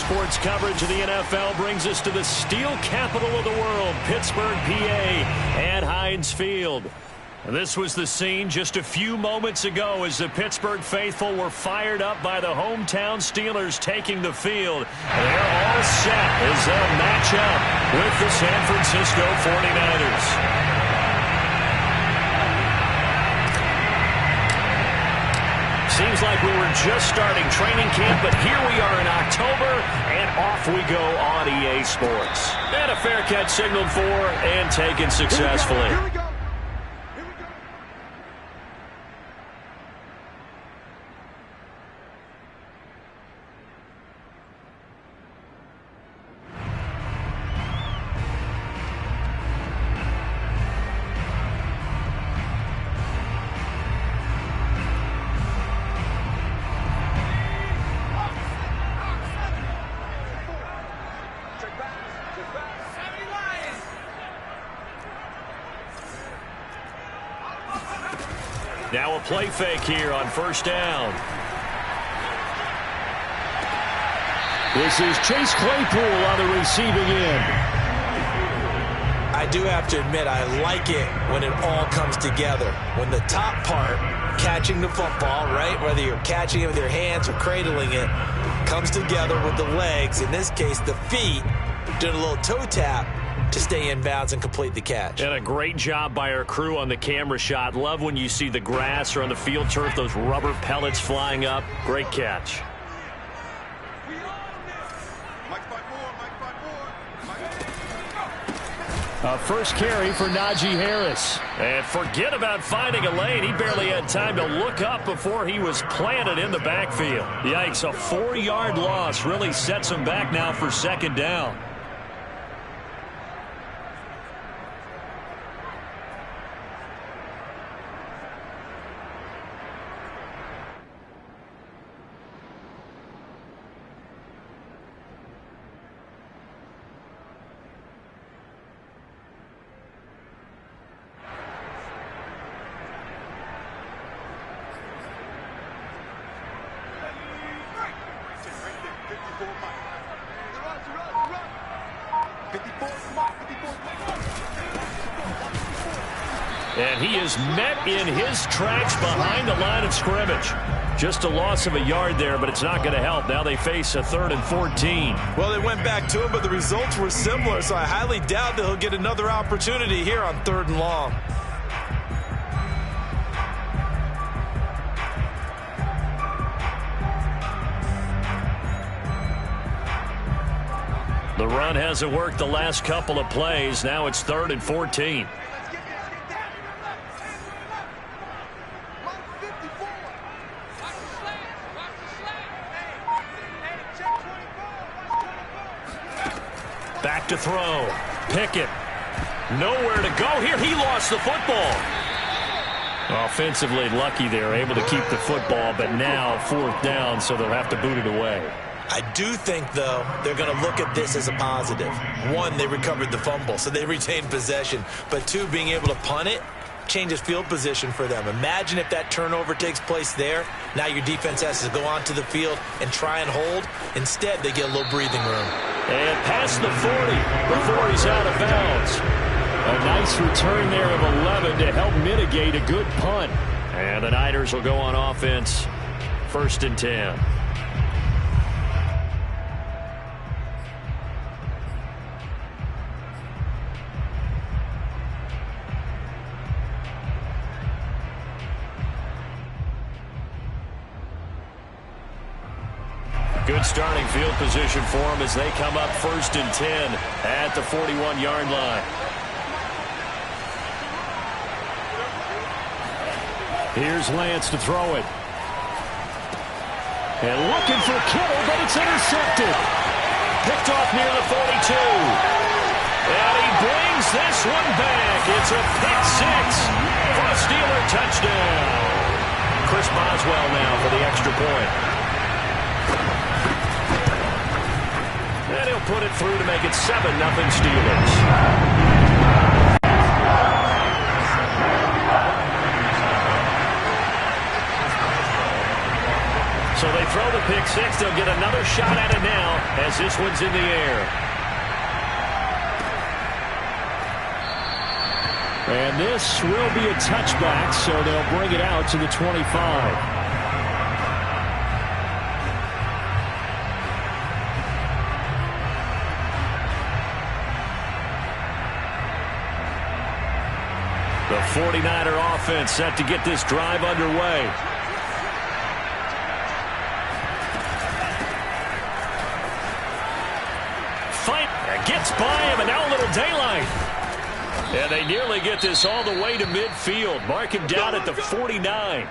sports coverage of the NFL brings us to the steel capital of the world, Pittsburgh, PA, at Heinz Field. This was the scene just a few moments ago as the Pittsburgh faithful were fired up by the hometown Steelers taking the field. They're all set as they'll match up with the San Francisco 49ers. Seems like we were just starting training camp, but here we are in October, and off we go on EA Sports. And a fair catch signaled for and taken successfully. Here we go. Now a play fake here on first down. This is Chase Claypool on the receiving end. I do have to admit, I like it when it all comes together. When the top part, catching the football, right, whether you're catching it with your hands or cradling it, comes together with the legs, in this case the feet, doing a little toe tap to stay in bounds and complete the catch. And a great job by our crew on the camera shot. Love when you see the grass or on the field turf, those rubber pellets flying up. Great catch. First carry for Najee Harris. And forget about finding a lane. He barely had time to look up before he was planted in the backfield. Yikes, a 4-yard loss really sets him back now for second down. And he is met in his tracks behind the line of scrimmage. Just a loss of a yard there, but it's not going to help. Now they face a 3rd and 14. Well, they went back to him, but the results were similar, so I highly doubt that he'll get another opportunity here on 3rd and long. The run hasn't worked the last couple of plays. Now it's 3rd and 14. Back to throw. Pickett. Nowhere to go here. He lost the football. Offensively lucky they're able to keep the football, but now 4th down, so they'll have to boot it away. I do think, though, they're going to look at this as a positive. 1, they recovered the fumble, so they retained possession. But 2, being able to punt it changes field position for them. Imagine if that turnover takes place there. Now your defense has to go onto the field and try and hold. Instead, they get a little breathing room. And past the 40 before he's out of bounds. A nice return there of 11 to help mitigate a good punt. And the Niners will go on offense. 1st and 10. Good starting field position for them as they come up 1st and 10 at the 41-yard line. Here's Lance to throw it. And looking for Kittle, but it's intercepted. Picked off near the 42. And he brings this one back. It's a pick 6 for a Steeler touchdown. Chris Boswell now for the extra point. And he'll put it through to make it 7-0 Steelers. So they throw the pick 6. They'll get another shot at it now. as this one's in the air. And this will be a touchback, so they'll bring it out to the 25. The 49er offense set to get this drive underway. Fight gets by him, and now a little daylight. And they nearly get this all the way to midfield. Mark him down at the 49.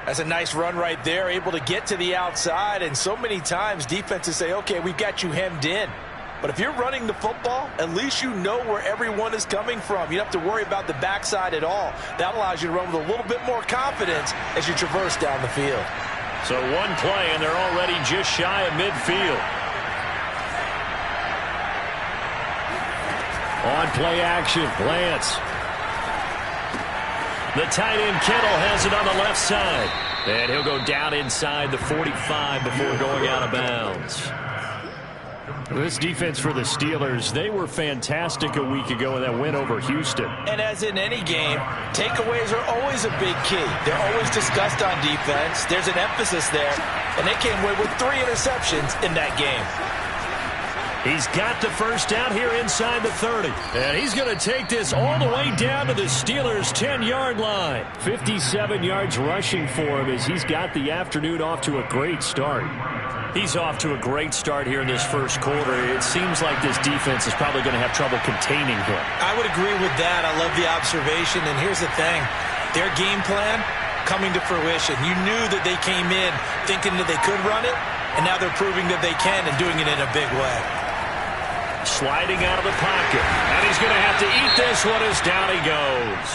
That's a nice run right there, able to get to the outside. And so many times defenses say, okay, we've got you hemmed in. But if you're running the football, at least you know where everyone is coming from. You don't have to worry about the backside at all. That allows you to run with a little bit more confidence as you traverse down the field. So one play, and they're already just shy of midfield. On play action, glance. The tight end Kittle has it on the left side. And he'll go down inside the 45 before going out of bounds. This defense for the Steelers, they were fantastic a week ago in that win over Houston. And as in any game, takeaways are always a big key. They're always discussed on defense. There's an emphasis there. And they came away with 3 interceptions in that game. He's got the first down here inside the 30. And he's going to take this all the way down to the Steelers' 10-yard line. 57 yards rushing for him as he's got the afternoon off to a great start. He's off to a great start here in this first quarter. It seems like this defense is probably going to have trouble containing him. I would agree with that. I love the observation. And here's the thing. Their game plan coming to fruition. You knew that they came in thinking that they could run it, and now they're proving that they can and doing it in a big way. Sliding out of the pocket. And he's going to have to eat this one as down he goes.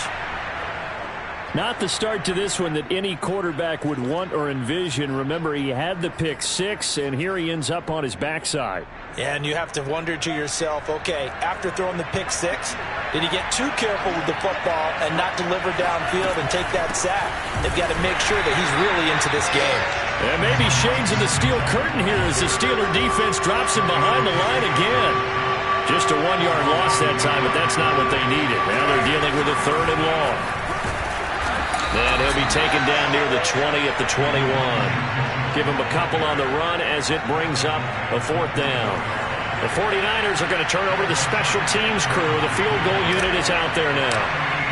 Not the start to this one that any quarterback would want or envision. Remember, he had the pick 6, and here he ends up on his backside. Yeah, and you have to wonder to yourself, okay, after throwing the pick 6, did he get too careful with the football and not deliver downfield and take that sack? They've got to make sure that he's really into this game. And maybe shades of the steel curtain here as the Steeler defense drops him behind the line again. Just a 1-yard loss that time, but that's not what they needed. Now they're dealing with a 3rd and long. And he'll be taken down near the 20 at the 21. Give him a couple on the run as it brings up a 4th down. The 49ers are going to turn over to the special teams crew. The field goal unit is out there now.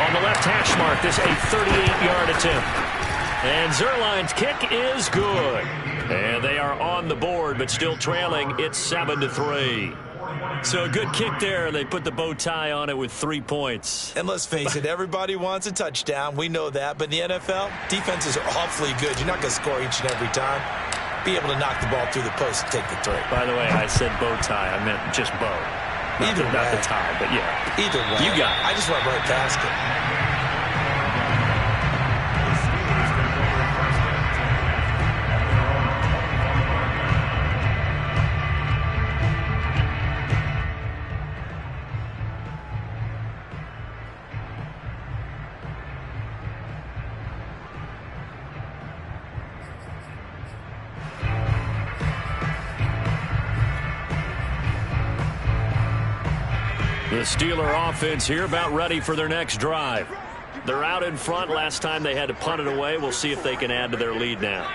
On the left hash mark, this a 38-yard attempt. And Zerline's kick is good. And they are on the board, but still trailing. It's 7-3. So a good kick there. They put the bow tie on it with 3 points. And let's face it, everybody wants a touchdown. We know that. But in the NFL, defenses are awfully good. You're not going to score each and every time. Be able to knock the ball through the post and take the 3. By the way, I said bow tie. I meant just bow. Not the tie, but yeah. Either way. You got it. I just went right past it. The Steeler offense here about ready for their next drive. They're out in front. Last time they had to punt it away. We'll see if they can add to their lead now.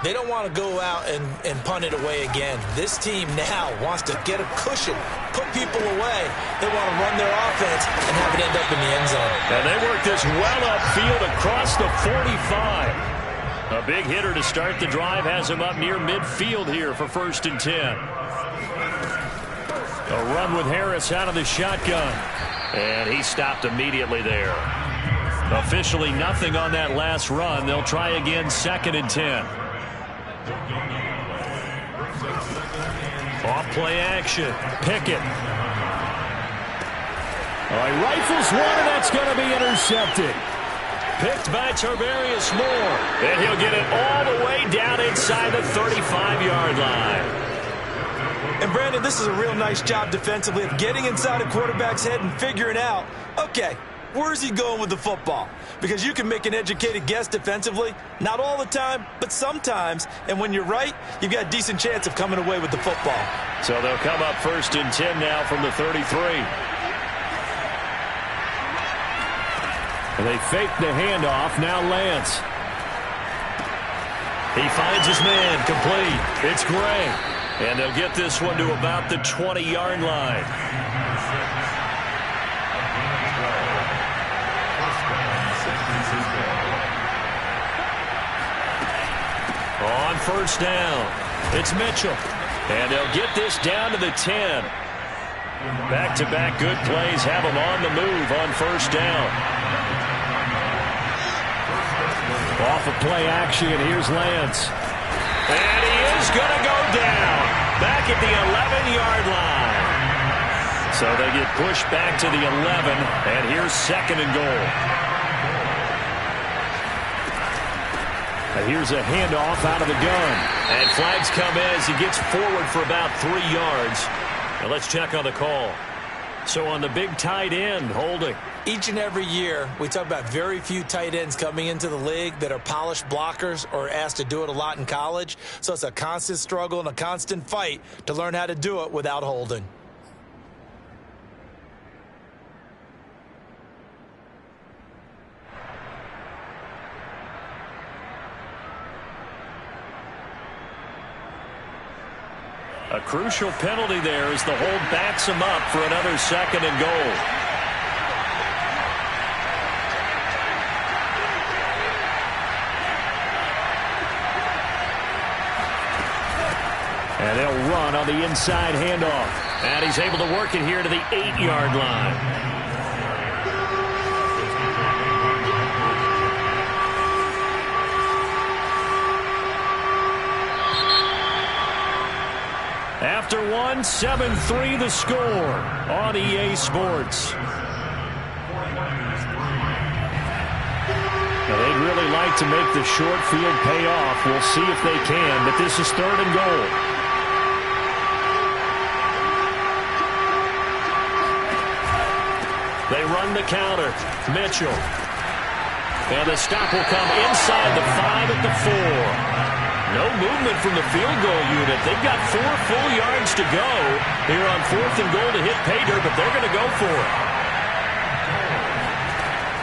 They don't want to go out and punt it away again. This team now wants to get a cushion, put people away. They want to run their offense and have it end up in the end zone. And they work this well upfield across the 45. A big hitter to start the drive has him up near midfield here for 1st and 10. A run with Harris out of the shotgun. And he stopped immediately there. Officially nothing on that last run. They'll try again 2nd and 10. Off play action. Pickett. He rifles one, and that's going to be intercepted. Picked by Tarvarius Moore. And he'll get it all the way down inside the 35-yard line. And, Brandon, this is a real nice job defensively of getting inside a quarterback's head and figuring out, okay, Where's he going with the football? Because you can make an educated guess defensively, not all the time, but sometimes. And when you're right, you've got a decent chance of coming away with the football. So they'll come up 1st and 10 now from the 33. And they fake the handoff. Now Lance. He finds his man, complete. It's Gray. And they'll get this one to about the 20-yard line. On 1st down, it's Mitchell. And they'll get this down to the 10. Back-to-back good plays have them on the move on 1st down. Off of play action, here's Lance. And he is going to go down. Back at the 11-yard line. So they get pushed back to the 11, and here's 2nd and goal. And here's a handoff out of the gun. And flags come as he gets forward for about 3 yards. Now let's check on the call. So on the big tight end, holding. Each and every year, we talk about very few tight ends coming into the league that are polished blockers or asked to do it a lot in college. So it's a constant struggle and a constant fight to learn how to do it without holding. A crucial penalty there as the hold backs him up for another 2nd and goal. And they'll run on the inside handoff. And he's able to work it here to the 8-yard line. After one, 7-3 the score on EA Sports. Now they'd really like to make the short field pay off. We'll see if they can, but this is 3rd and goal. They run the counter. Mitchell. And the stop will come inside the 5 at the 4. No movement from the field goal unit. They've got 4 full yards to go here on 4th and goal to hit pay dirt, but they're going to go for it.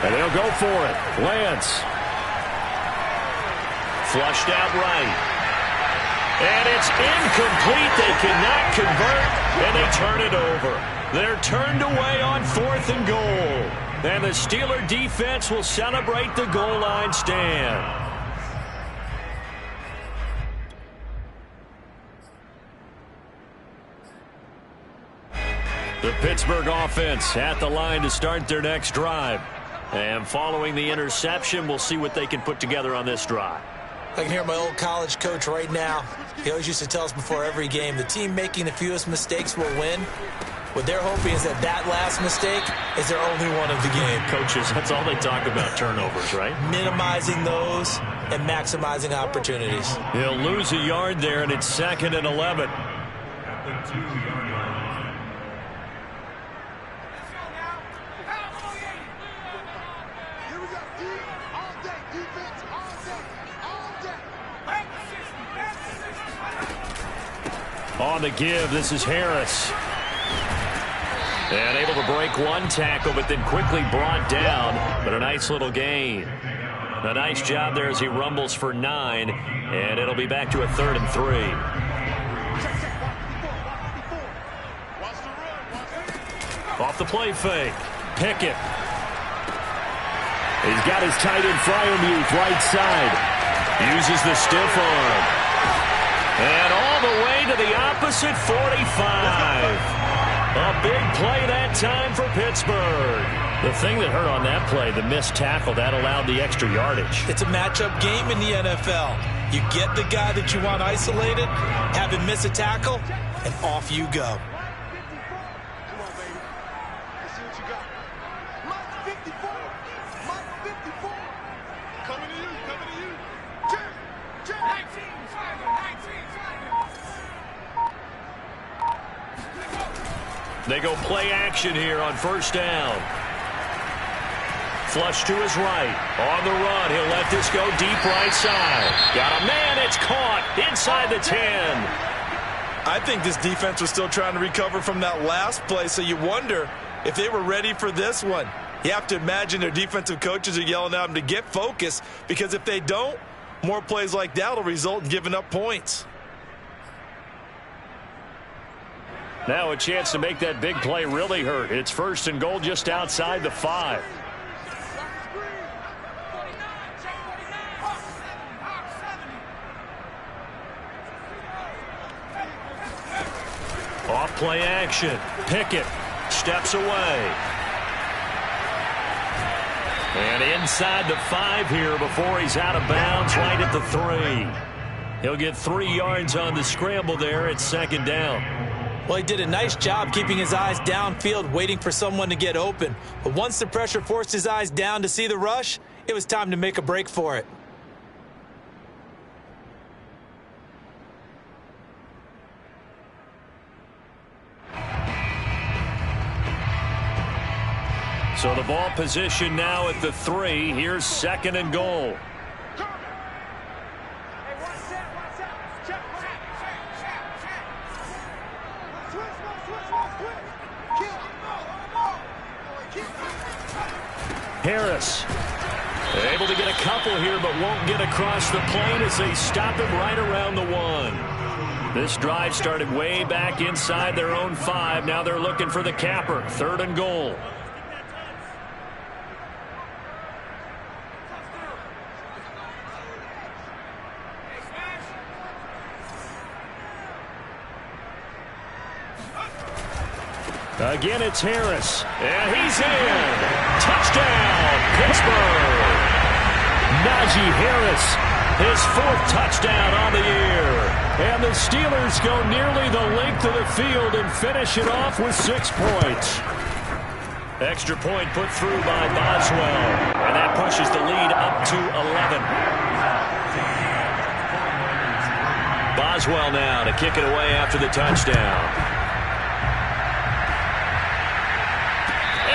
And they'll go for it. Lance. Flushed out right. And it's incomplete. They cannot convert, and they turn it over. They're turned away on 4th and goal. And the Steeler defense will celebrate the goal line stand. The Pittsburgh offense at the line to start their next drive. And following the interception, we'll see what they can put together on this drive. I can hear my old college coach right now. He always used to tell us before every game, the team making the fewest mistakes will win. What they're hoping is that that last mistake is their only one of the game. Coaches, that's all they talk about, turnovers, right? Minimizing those and maximizing opportunities. He'll lose a yard there, and it's 2nd and 11. At the 2-yard line. On the give, this is Harris. And able to break one tackle, but then quickly brought down. But a nice little gain. A nice job there as he rumbles for 9. And it'll be back to a 3rd and 3. Off the play fake. Pickett. He's got his tight end Fryermuth right side. Uses the stiff arm. And all the way to the opposite 45. A big play that time for Pittsburgh. The thing that hurt on that play, the missed tackle, that allowed the extra yardage. It's a matchup game in the NFL. You get the guy that you want isolated, have him miss a tackle, and off you go. They go play action here on 1st down. Flush to his right. On the run, he'll let this go deep right side. Got a man, it's caught inside the 10. I think this defense was still trying to recover from that last play, so you wonder if they were ready for this one. You have to imagine their defensive coaches are yelling at them to get focused, because if they don't, more plays like that will result in giving up points. Now a chance to make that big play really hurt. It's 1st and goal just outside the 5. Off play action. Pickett steps away. And inside the 5 here before he's out of bounds right at the 3. He'll get 3 yards on the scramble there. It's 2nd down. Well, he did a nice job keeping his eyes downfield, waiting for someone to get open. But once the pressure forced his eyes down to see the rush, it was time to make a break for it. So the ball position now at the 3. Here's 2nd and goal. Harris able to get a couple here, but won't get across the plane as they stop him right around the 1. This drive started way back inside their own 5. Now they're looking for the capper. 3rd and goal. Again, it's Harris. And he's in. Touchdown, Pittsburgh. Najee Harris, his 4th touchdown on the year. And the Steelers go nearly the length of the field and finish it off with 6 points. Extra point put through by Boswell. And that pushes the lead up to 11. Boswell now to kick it away after the touchdown.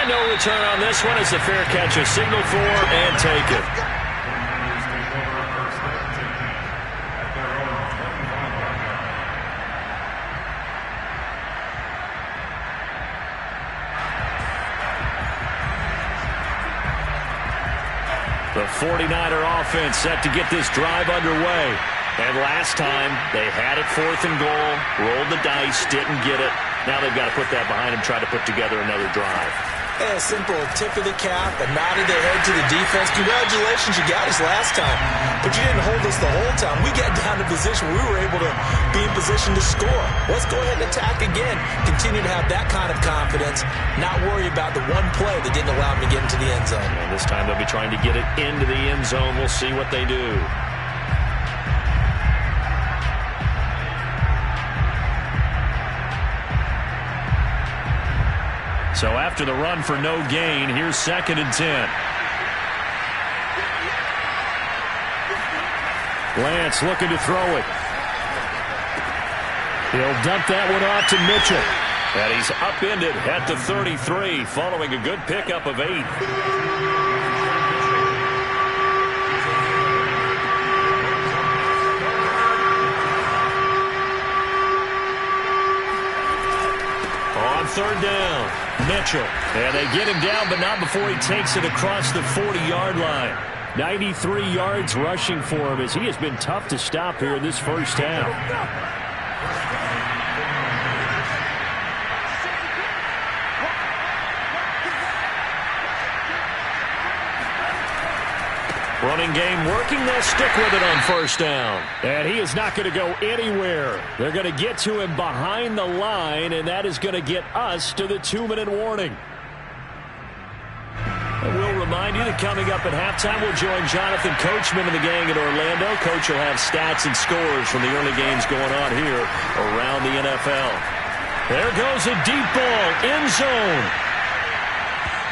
No return on this one as the fair catch is signaled for and taken. The 49er offense set to get this drive underway. And last time they had it 4th and goal, rolled the dice, didn't get it. Now they've got to put that behind them, try to put together another drive. A simple tip of the cap, a nod of the head to the defense. Congratulations, you got us last time. But you didn't hold us the whole time. We got down to position. We were able to be in position to score. Let's go ahead and attack again. Continue to have that kind of confidence. Not worry about the one play that didn't allow them to get into the end zone. And this time they'll be trying to get it into the end zone. We'll see what they do. So after the run for no gain, here's 2nd and 10. Lance looking to throw it. He'll dump that one off to Mitchell. And he's upended at the 33 following a good pickup of 8. On 3rd down, Mitchell. And they get him down, but not before he takes it across the 40-yard line. 93 yards rushing for him as he has been tough to stop here in this first half. Running game working. They'll stick with it on 1st down. And he is not going to go anywhere. They're going to get to him behind the line, and that is going to get us to the 2-minute warning. And we'll remind you that coming up at halftime, we'll join Jonathan Coachman and the gang in Orlando. Coach will have stats and scores from the early games going on here around the NFL. There goes a deep ball, end zone.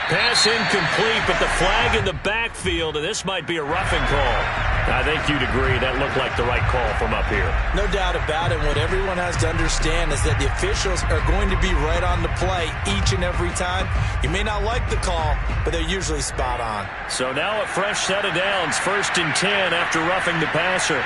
Pass incomplete, but the flag in the backfield, and this might be a roughing call. I think you'd agree that looked like the right call from up here. No doubt about it. What everyone has to understand is that the officials are going to be right on the play each and every time. You may not like the call, but they're usually spot on. So now a fresh set of downs, 1st and 10 after roughing the passer.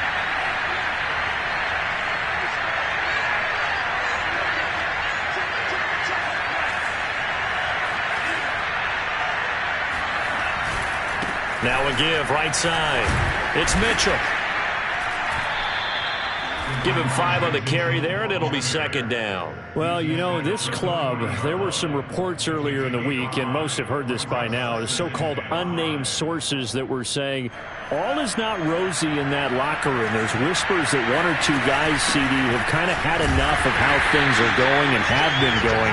Now a give, right side. It's Mitchell. Give him 5 on the carry there, and it'll be 2nd down. Well, you know, this club, there were some reports earlier in the week, and most have heard this by now, the so-called unnamed sources that were saying all is not rosy in that locker room. There's whispers that 1 or 2 guys, CD, have kind of had enough of how things are going and have been going.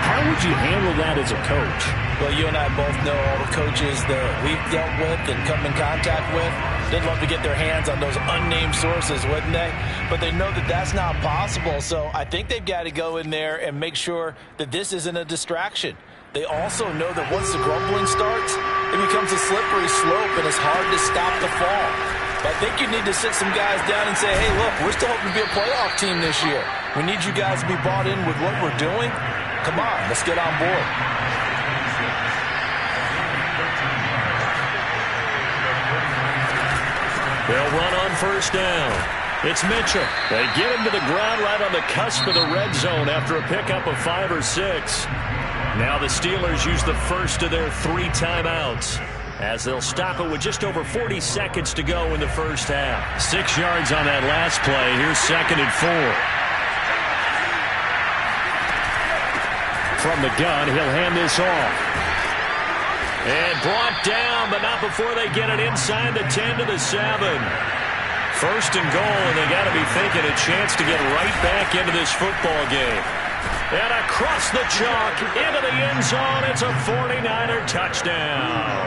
How would you handle that as a coach? Well, you and I both know all the coaches that we've dealt with and come in contact with. They'd love to get their hands on those unnamed sources, wouldn't they? But they know that that's not possible, so I think they've got to go in there and make sure that this isn't a distraction. They also know that once the grumbling starts, it becomes a slippery slope, and it's hard to stop the fall. But I think you need to sit some guys down and say, hey, look, we're still hoping to be a playoff team this year. We need you guys to be bought in with what we're doing. Come on, let's get on board. They'll run on 1st down. It's Mitchell. They get him to the ground right on the cusp of the red zone after a pickup of 5 or 6. Now the Steelers use the first of their 3 timeouts as they'll stop it with just over 40 seconds to go in the first half. 6 yards on that last play. Here's 2nd and 4. From the gun, he'll hand this off. And brought down, but not before they get it inside the 10 to the 7. 1st and goal, and they got to be thinking a chance to get right back into this football game. And across the chalk, into the end zone, it's a 49er touchdown.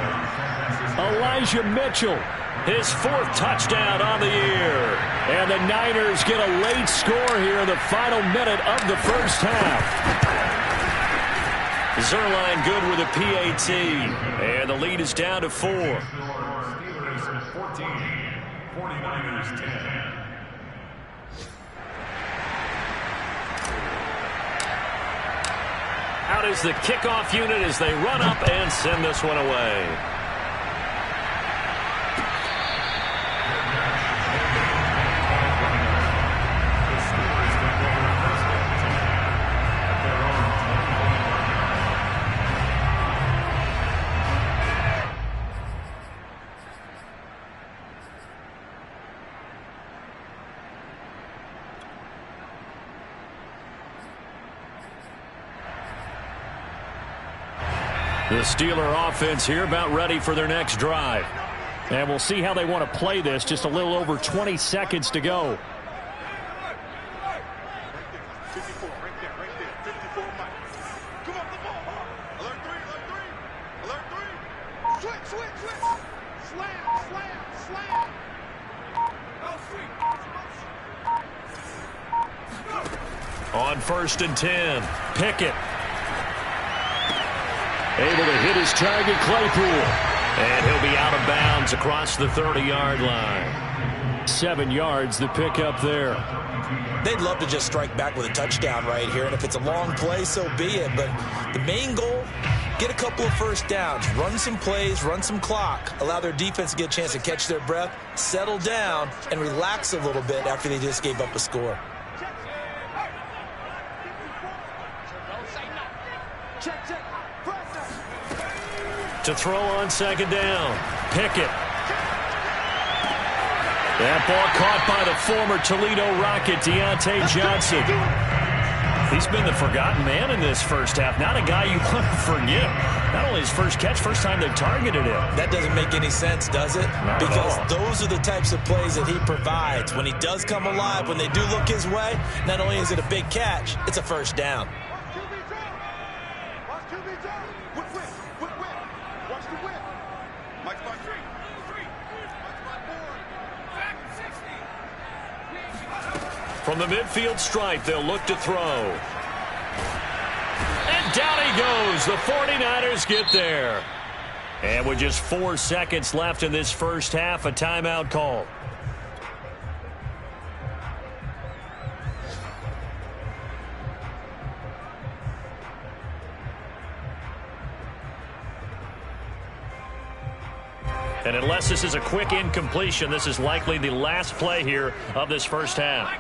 Elijah Mitchell, his 4th touchdown on the year. And the Niners get a late score here in the final minute of the first half. Zerline good with a PAT, and the lead is down to 4. Steelers 14, 49ers 10. Out is the kickoff unit as they run up and send this one away. The Steeler offense here about ready for their next drive. And we'll see how they want to play this. Just a little over 20 seconds to go. 54, right there, 54, Mike. Come on, the ball. Alert 3, alert 3. Alert 3. Switch. Slam. On 1st and 10, Pickett. Able to hit his target, Claypool. And he'll be out of bounds across the 30-yard line. 7 yards, the pickup there. They'd love to just strike back with a touchdown right here, and if it's a long play, so be it. But the main goal, get a couple of first downs, run some plays, run some clock, allow their defense to get a chance to catch their breath, settle down, and relax a little bit after they just gave up a score. To throw on 2nd down, Pickett. That ball caught by the former Toledo Rocket, Deontay Johnson. He's been the forgotten man in this first half. Not a guy you want to forget. Not only his first catch, first time they've targeted him. That doesn't make any sense, does it? Because those are the types of plays that he provides. When he does come alive, when they do look his way, not only is it a big catch, it's a first down. From the midfield stripe, they'll look to throw. And down he goes. The 49ers get there. And with just 4 seconds left in this first half, a timeout call. And unless this is a quick incompletion, this is likely the last play here of this first half.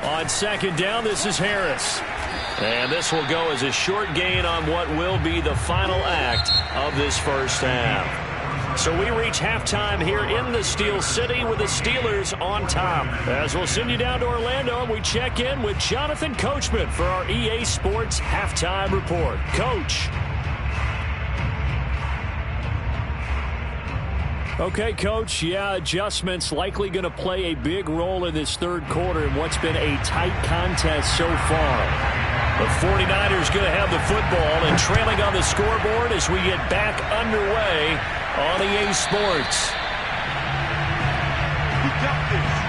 On second down, this is Harris. And this will go as a short gain on what will be the final act of this first half. So we reach halftime here in the Steel City with the Steelers on top. As we'll send you down to Orlando, we check in with Jonathan Coachman for our EA Sports Halftime Report. Coach. Okay, Coach, adjustments likely going to play a big role in this third quarter in what's been a tight contest so far. The 49ers going to have the football and trailing on the scoreboard as we get back underway on EA Sports. We got this.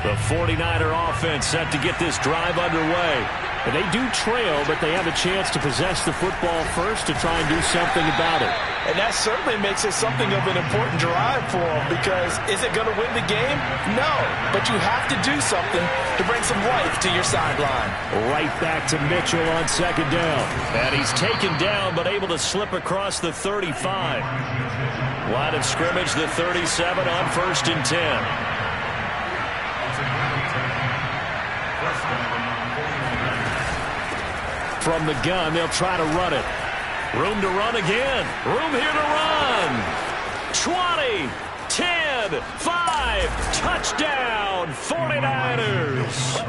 The 49er offense set to get this drive underway. And they do trail, but they have a chance to possess the football first to try and do something about it. And that certainly makes it something of an important drive for them, because is it going to win the game? No, but you have to do something to bring some life to your sideline. Right back to Mitchell on second down. And he's taken down but able to slip across the 35. Line of scrimmage, the 37 on 1st and 10. From the gun, they'll try to run it. Room to run again. Room here to run. 20, 10, 5, touchdown, 49ers.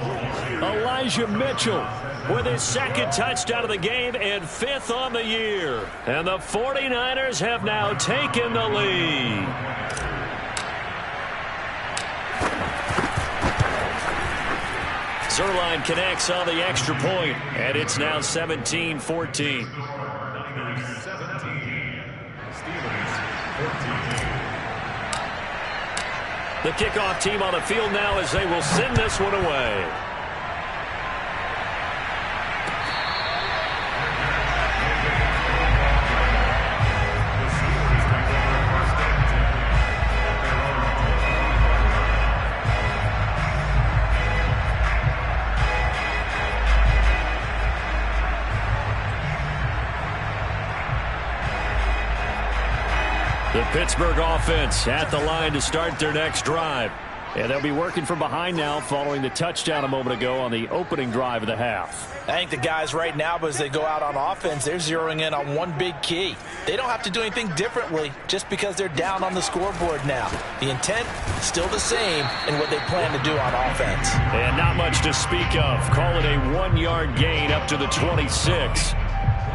Elijah Mitchell with his second touchdown of the game and 5th on the year. And the 49ers have now taken the lead. Zerline connects on the extra point, and it's now 17-14. Steelers 17, Steelers 14. The kickoff team on the field now as they will send this one away. The Pittsburgh offense at the line to start their next drive. And they'll be working from behind now following the touchdown a moment ago on the opening drive of the half. I think the guys right now, as they go out on offense, they're zeroing in on one big key. They don't have to do anything differently just because they're down on the scoreboard now. The intent, still the same in what they plan to do on offense. And not much to speak of. Call it a 1-yard gain up to the 26.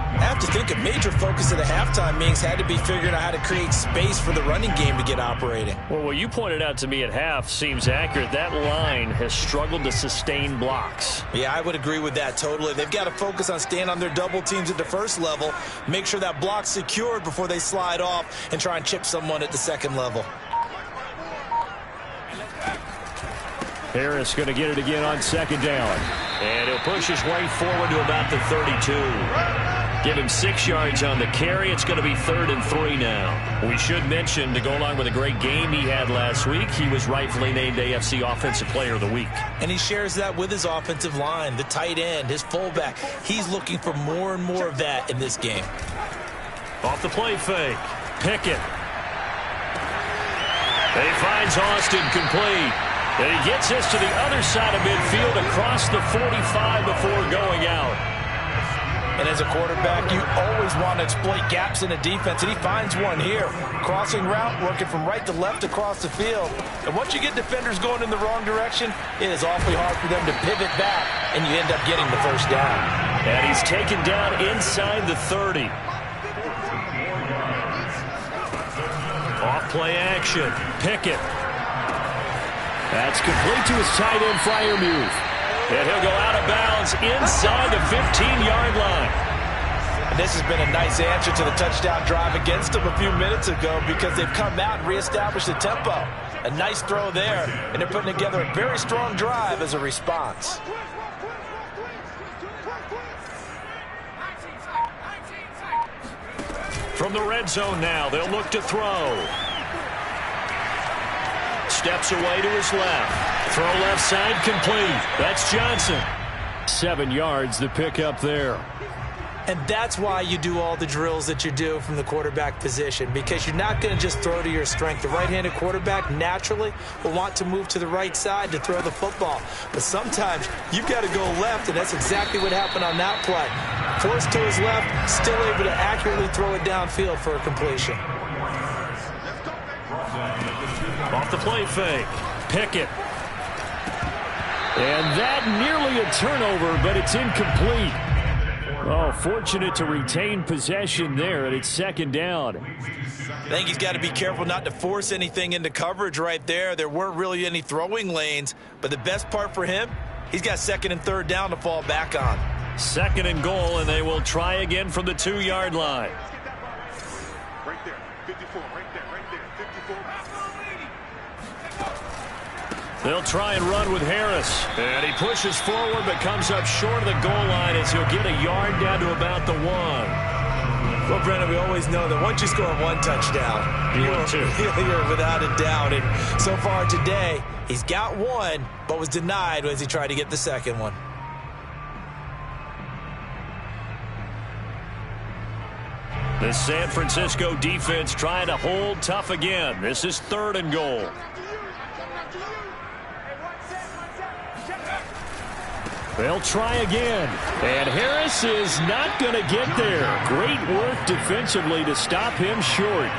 I have to think a major focus of the halftime meetings had to be figuring out how to create space for the running game to get operating. Well, what you pointed out to me at half seems accurate. That line has struggled to sustain blocks. Yeah, I would agree with that totally. They've got to focus on staying on their double teams at the first level, make sure that block's secured before they slide off and try and chip someone at the second level. Harris going to get it again on second down. And he'll push his way forward to about the 32. Give him 6 yards on the carry. It's going to be 3rd and 3 now. We should mention, to go along with a great game he had last week, he was rightfully named AFC Offensive Player of the Week. And he shares that with his offensive line, the tight end, his fullback. He's looking for more and more of that in this game. Off the play fake. Pickett. He finds Austin complete. And he gets this to the other side of midfield across the 45 before going out. And as a quarterback, you always want to exploit gaps in the defense, and he finds one here. Crossing route, working from right to left across the field. And once you get defenders going in the wrong direction, it is awfully hard for them to pivot back, and you end up getting the first down. And he's taken down inside the 30. Off play action. Pickett. That's complete to his tight end, Freiermuth. And he'll go out of bounds inside the 15-yard line. And this has been a nice answer to the touchdown drive against them a few minutes ago because they've come out and reestablished the tempo. A nice throw there, and they're putting together a very strong drive as a response. From the red zone now, they'll look to throw. Steps away to his left. Throw left side complete. That's Johnson. 7 yards the pickup there. And that's why you do all the drills that you do from the quarterback position, because you're not going to just throw to your strength. The right-handed quarterback naturally will want to move to the right side to throw the football. But sometimes you've got to go left, and that's exactly what happened on that play. Forced to his left, still able to accurately throw it downfield for a completion. Off the play fake. Pickett. And that nearly a turnover, but it's incomplete. Oh, fortunate to retain possession there, and it's second down. I think he's got to be careful not to force anything into coverage right there. There weren't really any throwing lanes, but the best part for him, he's got second and third down to fall back on. Second and goal, and they will try again from the 2-yard line. Right there, 54, right there, 54. They'll try and run with Harris. And he pushes forward but comes up short of the goal line as he'll get a yard down to about the 1. Well, Brennan, we always know that once you score one touchdown, you're without a doubt. And so far today, he's got one, but was denied as he tried to get the second one. The San Francisco defense trying to hold tough again. This is third and goal. They'll try again. And Harris is not going to get there. Great work defensively to stop him short.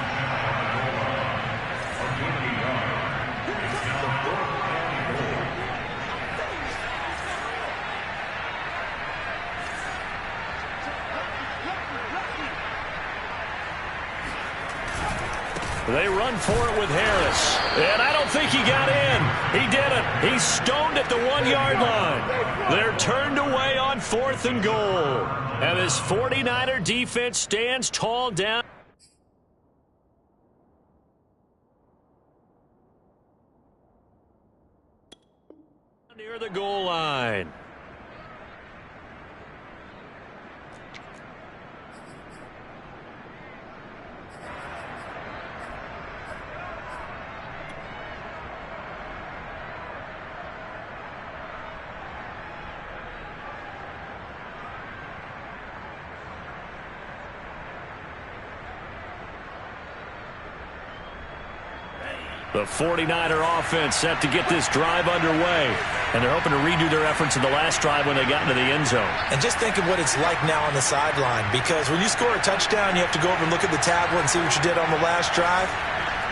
They run for it with Harris. And I don't think he got in. He didn't. He's stoned at the 1-yard line. They're turned away on 4th and goal. And this 49er defense stands tall down near the goal line. The 49er offense set to get this drive underway. And they're hoping to redo their efforts in the last drive when they got into the end zone. And just think of what it's like now on the sideline, because when you score a touchdown, you have to go over and look at the tablet and see what you did on the last drive.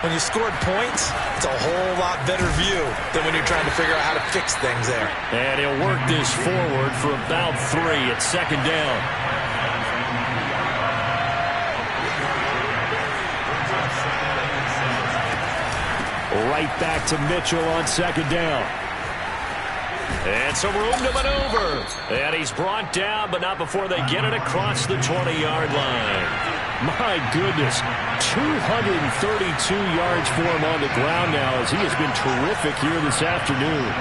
When you scored points, it's a whole lot better view than when you're trying to figure out how to fix things there. And he'll work this forward for about 3 at second down. Right back to Mitchell on second down. And some room to maneuver. And he's brought down, but not before they get it across the 20-yard line. My goodness, 232 yards for him on the ground now as he has been terrific here this afternoon.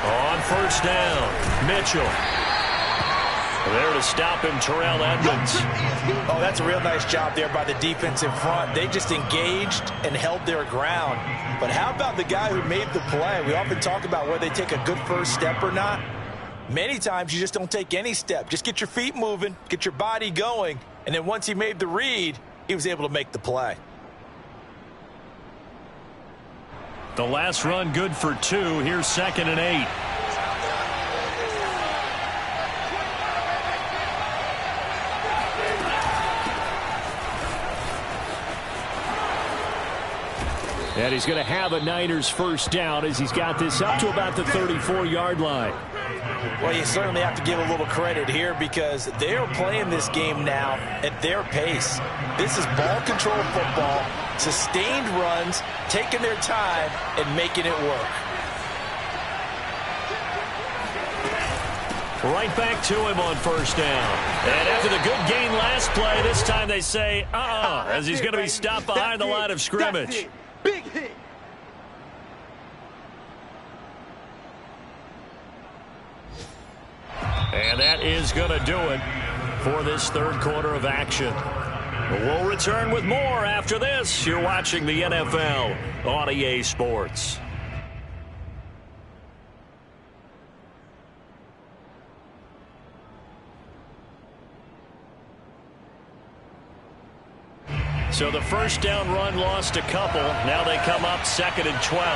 On first down, Mitchell. There to stop him, Terrell Edmonds. Oh, that's a real nice job there by the defense in front. They just engaged and held their ground. But how about the guy who made the play? We often talk about whether they take a good first step or not. Many times you just don't take any step. Just get your feet moving, get your body going, and then once he made the read, he was able to make the play. The last run good for 2. Here's 2nd and 8. And he's going to have a Niners first down as he's got this up to about the 34-yard line. Well, you certainly have to give a little credit here because they're playing this game now at their pace. This is ball control football, sustained runs, taking their time and making it work. Right back to him on first down. And after the good gain last play, this time they say, as he's going to be stopped behind the line of scrimmage. Big hit. And that is going to do it for this third quarter of action. We'll return with more after this. You're watching the NFL on EA Sports. So the first down run lost a couple. Now they come up 2nd and 12.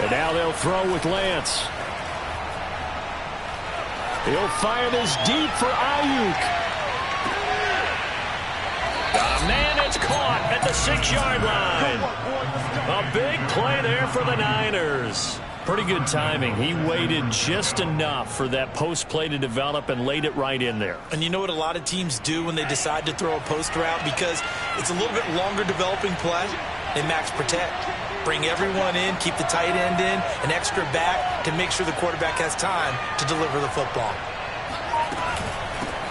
And now they'll throw with Lance. He'll fire this deep for Ayuk. Man, it's caught at the 6-yard line. A big play there for the Niners. Pretty good timing. He waited just enough for that post play to develop and laid it right in there. And you know what a lot of teams do when they decide to throw a post route? Because it's a little bit longer developing play, they max protect. Bring everyone in, keep the tight end in, an extra back to make sure the quarterback has time to deliver the football.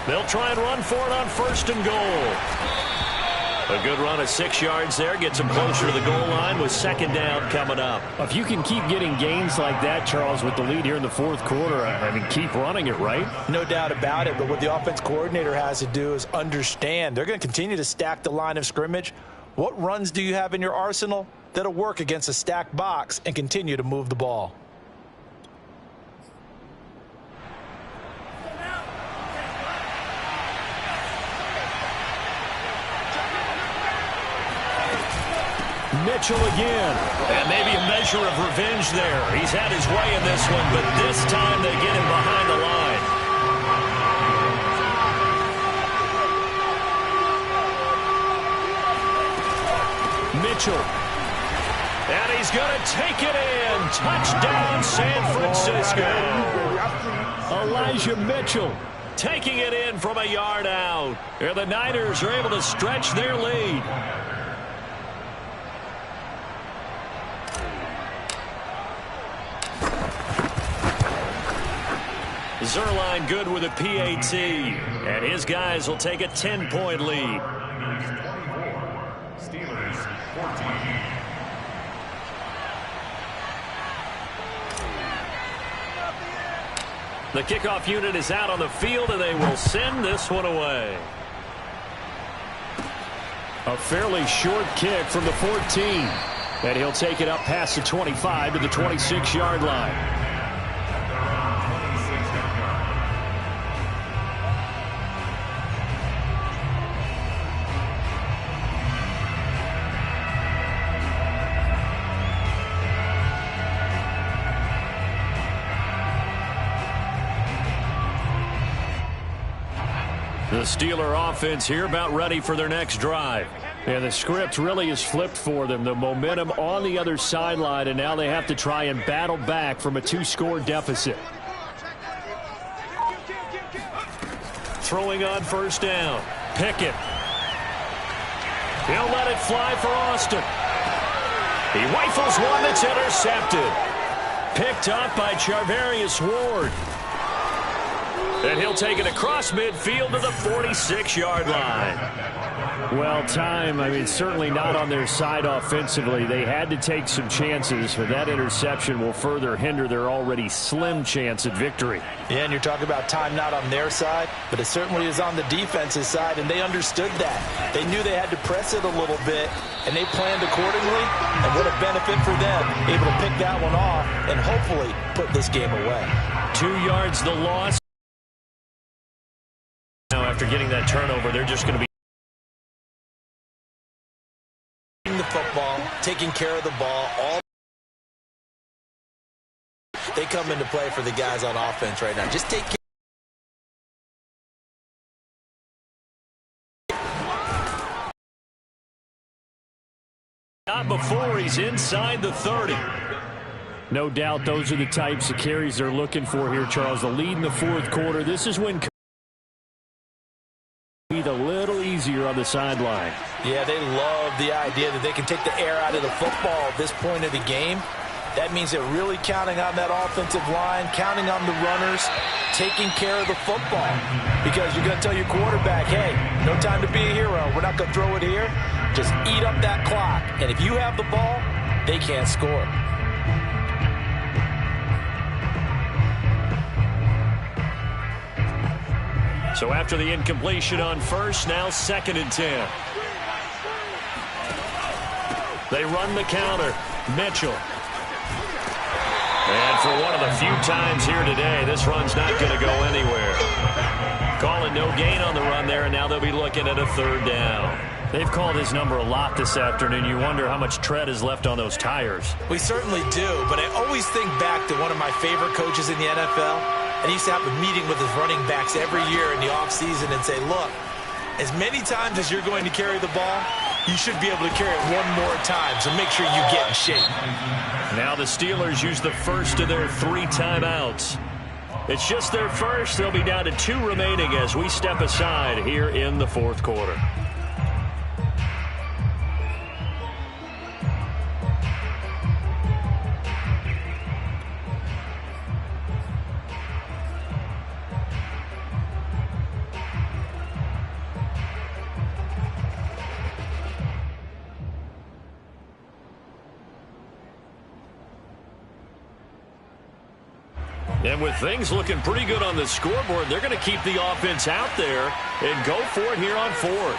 They'll try and run for it on 1st and goal. A good run of 6 yards there. Gets them closer to the goal line with 2nd down coming up. If you can keep getting gains like that, Charles, with the lead here in the 4th quarter, I mean, keep running it, right? No doubt about it, but what the offense coordinator has to do is understand they're going to continue to stack the line of scrimmage. What runs do you have in your arsenal that'll work against a stacked box and continue to move the ball? Mitchell again. And maybe a measure of revenge there. He's had his way in this one, but this time they get him behind the line. Mitchell. And he's going to take it in. Touchdown, San Francisco. Elijah Mitchell taking it in from a yard out. And the Niners are able to stretch their lead. Zerline good with a PAT, and his guys will take a 10-point lead. Steelers 14. The kickoff unit is out on the field, and they will send this one away. A fairly short kick from the 14. And he'll take it up past the 25 to the 26-yard line. The Steeler offense here about ready for their next drive. Yeah, the script really is flipped for them. The momentum on the other sideline, and now they have to try and battle back from a 2-score deficit. Throwing on 1st down. Pickett. He'll let it fly for Austin. He rifles one that's intercepted. Picked up by Charvarius Ward. And he'll take it across midfield to the 46-yard line. Well, time, I mean, certainly not on their side offensively. They had to take some chances, but that interception will further hinder their already slim chance at victory. Yeah, and you're talking about time not on their side, but it certainly is on the defense's side, and they understood that. They knew they had to press it a little bit, and they planned accordingly, and what a benefit for them, able to pick that one off and hopefully put this game away. 2 yards the loss. Now after getting that turnover, they're just going to be the football, taking care of the ball, all they come into play for the guys on offense right now. Just take care. Not before he's inside the 30. No doubt those are the types of carries they're looking for here, Charles. The lead in the fourth quarter. This is when be a little easier on the sideline. Yeah, they love the idea that they can take the air out of the football at this point of the game. That means they're really counting on that offensive line, counting on the runners, taking care of the football. Because you're going to tell your quarterback, hey, no time to be a hero. We're not going to throw it here. Just eat up that clock. And if you have the ball, they can't score. So after the incompletion on first, now 2nd and 10. They run the counter. Mitchell. And for one of the few times here today, this run's not going to go anywhere. Calling no gain on the run there, and now they'll be looking at a 3rd down. They've called his number a lot this afternoon. You wonder how much tread is left on those tires. We certainly do, but I always think back to one of my favorite coaches in the NFL. And he used to have a meeting with his running backs every year in the offseason and say, look, as many times as you're going to carry the ball, you should be able to carry it one more time, so make sure you get in shape. Now the Steelers use the first of their 3 timeouts. It's just their first. They'll be down to 2 remaining as we step aside here in the fourth quarter. And with things looking pretty good on the scoreboard, they're going to keep the offense out there and go for it here on 4th.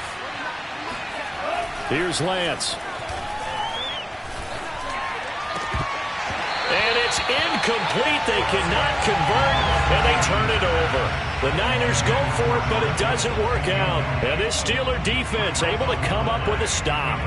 Here's Lance. And it's incomplete. They cannot convert, and they turn it over. The Niners go for it, but it doesn't work out. And this Steeler defense able to come up with a stop.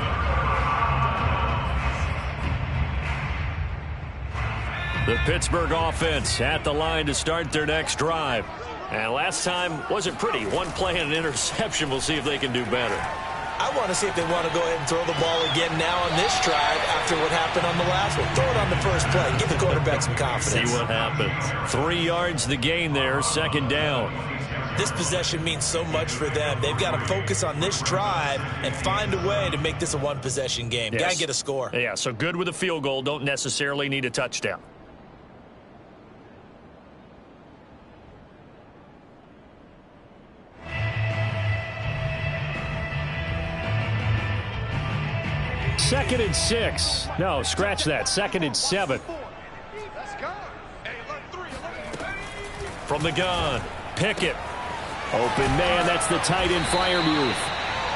The Pittsburgh offense at the line to start their next drive. And last time wasn't pretty. One play and an interception. We'll see if they can do better. I want to see if they want to go ahead and throw the ball again now on this drive after what happened on the last one. Throw it on the first play. Give the quarterback some confidence. See what happens. 3 yards the gain there. 2nd down. This possession means so much for them. They've got to focus on this drive and find a way to make this a one-possession game. Yes. Got to get a score. Yeah, so good with a field goal. Don't necessarily need a touchdown. Second and 6. No, scratch that. 2nd and 7. From the gun, Pickett. Open man, that's the tight end Freiermuth.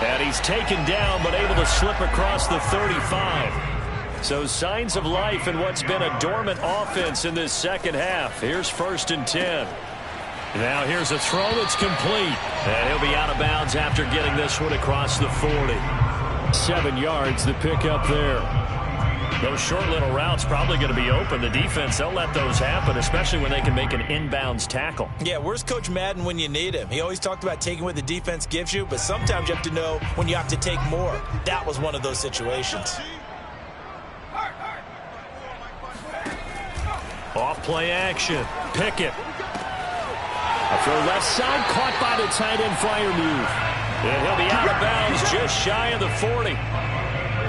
And he's taken down, but able to slip across the 35. So signs of life in what's been a dormant offense in this second half. Here's 1st and 10. Now here's a throw that's complete. And he'll be out of bounds after getting this one across the 40. 7 yards, the pick up there. Those short little routes probably going to be open. The defense, they'll let those happen, especially when they can make an inbounds tackle. Yeah, where's Coach Madden when you need him? He always talked about taking what the defense gives you, but sometimes you have to know when you have to take more. That was one of those situations. Off play action. Pickett. A throw left side, caught by the tight end Freiermuth. And he'll be out of bounds just shy of the 40.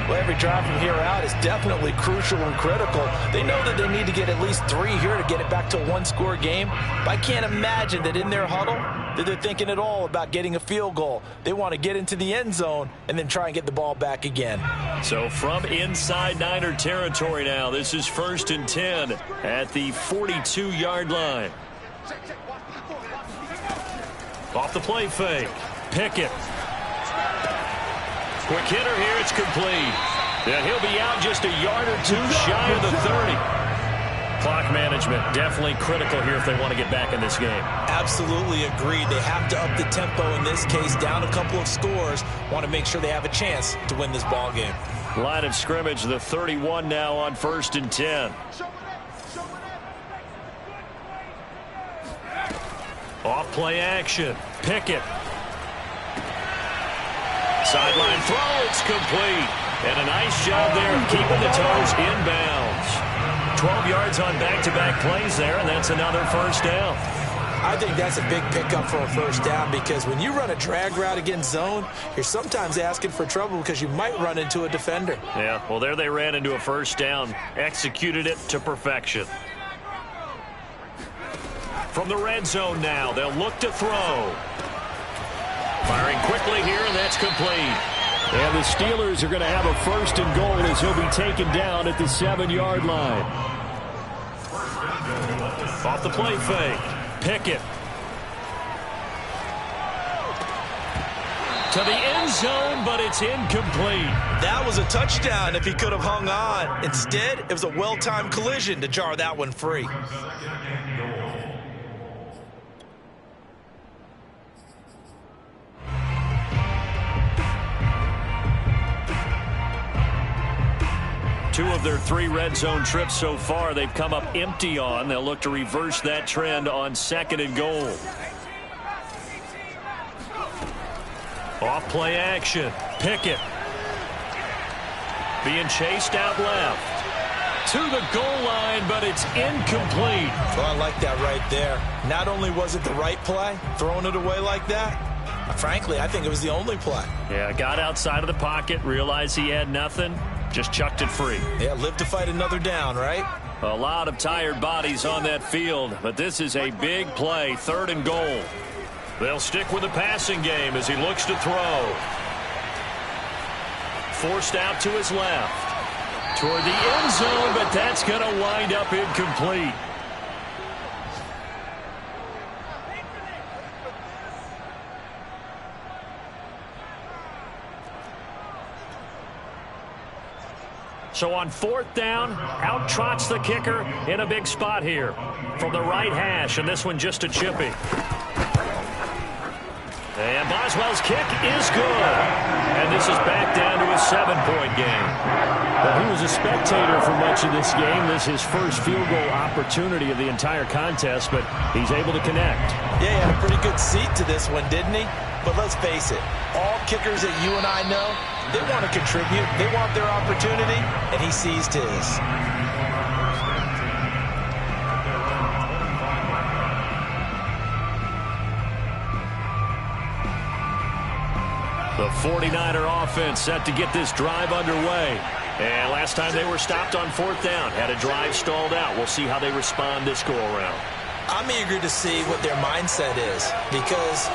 Well, every drive from here out is definitely crucial and critical. They know that they need to get at least 3 here to get it back to a one-score game. But I can't imagine that in their huddle that they're thinking at all about getting a field goal. They want to get into the end zone and then try and get the ball back again. So from inside Niner territory now, this is 1st and 10 at the 42-yard line. Off the play fake. Pickett. Quick hitter here. It's complete. And he'll be out just a yard or 2 shy of the 30. Clock management definitely critical here if they want to get back in this game. Absolutely agreed. They have to up the tempo in this case, down a couple of scores. Want to make sure they have a chance to win this ball game. Line of scrimmage, the 31 now on 1st and 10. Off play action. Pickett. Sideline throw. It's complete. complete. And a nice job there of keeping the toes inbounds. 12 yards on back-to-back plays there, and that's another first down. I think that's a big pickup for a first down because when you run a drag route against zone, you're sometimes asking for trouble because you might run into a defender. Yeah, well, there they ran into a first down, executed it to perfection. From the red zone now, they'll look to throw. Firing quickly here, and that's complete. And the Steelers are going to have a first and goal as he'll be taken down at the 7-yard line. Off the play fake. Pickett. To the end zone, but it's incomplete. That was a touchdown if he could have hung on. Instead, it was a well-timed collision to jar that one free. Two of their 3 red zone trips so far they've come up empty on. They'll look to reverse that trend on 2nd and goal. Off play action. Pickett. Being chased out left. To the goal line, but it's incomplete. Well, I like that right there. Not only was it the right play, throwing it away like that, frankly, I think it was the only play. Yeah, got outside of the pocket, realized he had nothing. Just chucked it free. Yeah, live to fight another down, right? A lot of tired bodies on that field, but this is a big play, 3rd and goal. They'll stick with the passing game as he looks to throw. Forced out to his left. Toward the end zone, but that's going to wind up incomplete. So on 4th down, out trots the kicker in a big spot here. From the right hash, and this one just a chippy. And Boswell's kick is good. And this is back down to a 7-point game. Well, he was a spectator for much of this game. This is his first field goal opportunity of the entire contest, but he's able to connect. Yeah, he had a pretty good seat to this one, didn't he? But let's face it, all kickers that you and I know, they want to contribute. They want their opportunity, and he seized his. The 49er offense set to get this drive underway. And last time they were stopped on 4th down, had a drive stalled out. We'll see how they respond this go-around. I'm eager to see what their mindset is because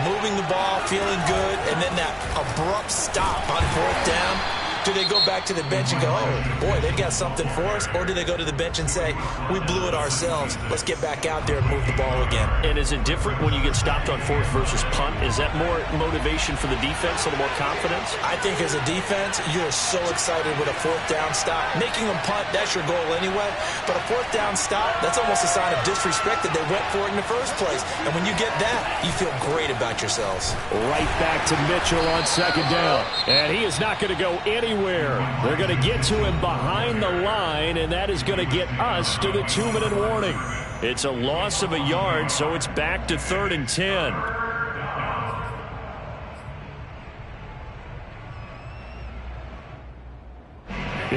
moving the ball, feeling good, and then that abrupt stop on 4th down. Do they go back to the bench and go, oh, boy, they've got something for us? Or do they go to the bench and say, we blew it ourselves. Let's get back out there and move the ball again. And is it different when you get stopped on 4th versus punt? Is that more motivation for the defense, a little more confidence? I think as a defense, you're so excited with a 4th down stop. Making them punt, that's your goal anyway. But a 4th down stop, that's almost a sign of disrespect that they went for it in the first place. And when you get that, you feel great about yourselves. Right back to Mitchell on 2nd down. And he is not going to go anywhere. They're going to get to him behind the line, and that is going to get us to the 2-minute warning. It's a loss of a yard, so it's back to 3rd and 10.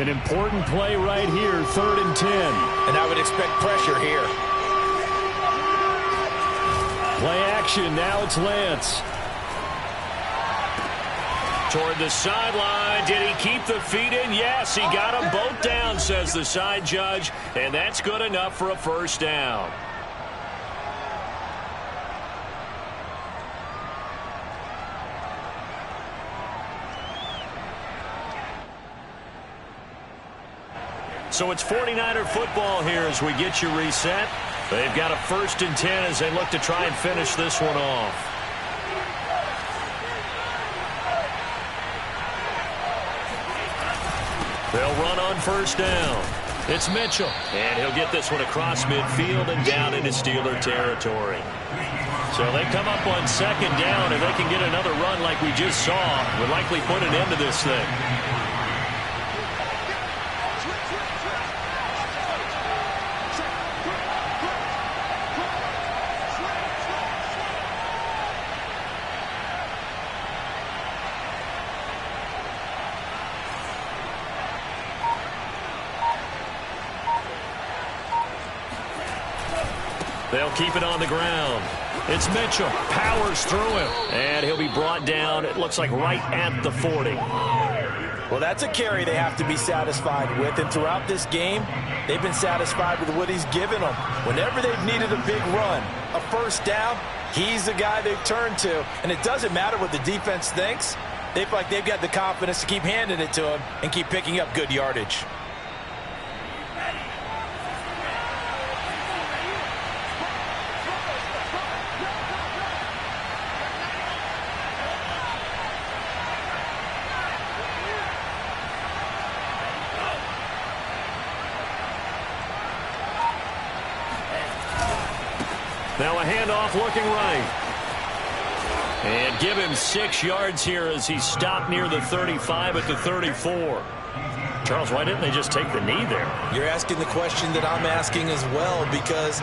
An important play right here, 3rd and 10. And I would expect pressure here. Play action, now it's Lance. Toward the sideline. Did he keep the feet in? Yes, he got them both down, says the side judge. And that's good enough for a first down. So it's 49er football here as we get you reset. They've got a 1st and 10 as they look to try and finish this one off. They'll run on 1st down. It's Mitchell. And he'll get this one across midfield and down into Steeler territory. So they come up on 2nd down. If they can get another run like we just saw, would likely put an end to this thing. They'll keep it on the ground. It's Mitchell. Powers through him. And he'll be brought down, it looks like, right at the 40. Well, that's a carry they have to be satisfied with. And throughout this game, they've been satisfied with what he's given them. Whenever they've needed a big run, a first down, he's the guy they've turned to. And it doesn't matter what the defense thinks. They feel like they've got the confidence to keep handing it to him and keep picking up good yardage. Now a handoff looking right. And give him 6 yards here as he stopped near the 35 at the 34. Charles, why didn't they just take the knee there? You're asking the question that I'm asking as well, because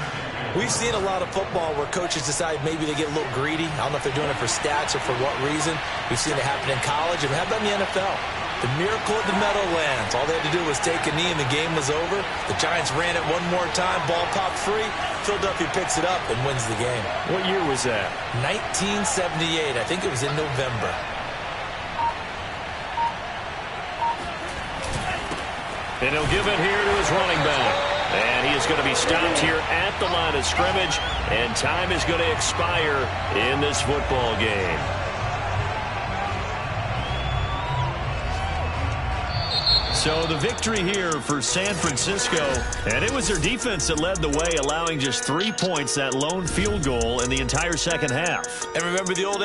we've seen a lot of football where coaches decide maybe they get a little greedy. I don't know if they're doing it for stats or for what reason. We've seen it happen in college, and how about in the NFL? The miracle at the Meadowlands. All they had to do was take a knee and the game was over. The Giants ran it one more time. Ball popped free. Philadelphia picks it up and wins the game. What year was that? 1978. I think it was in November. And he'll give it here to his running back. And he is going to be stopped here at the line of scrimmage. And time is going to expire in this football game. So the victory here for San Francisco, and it was their defense that led the way, allowing just 3 points, that lone field goal in the entire second half. And remember the old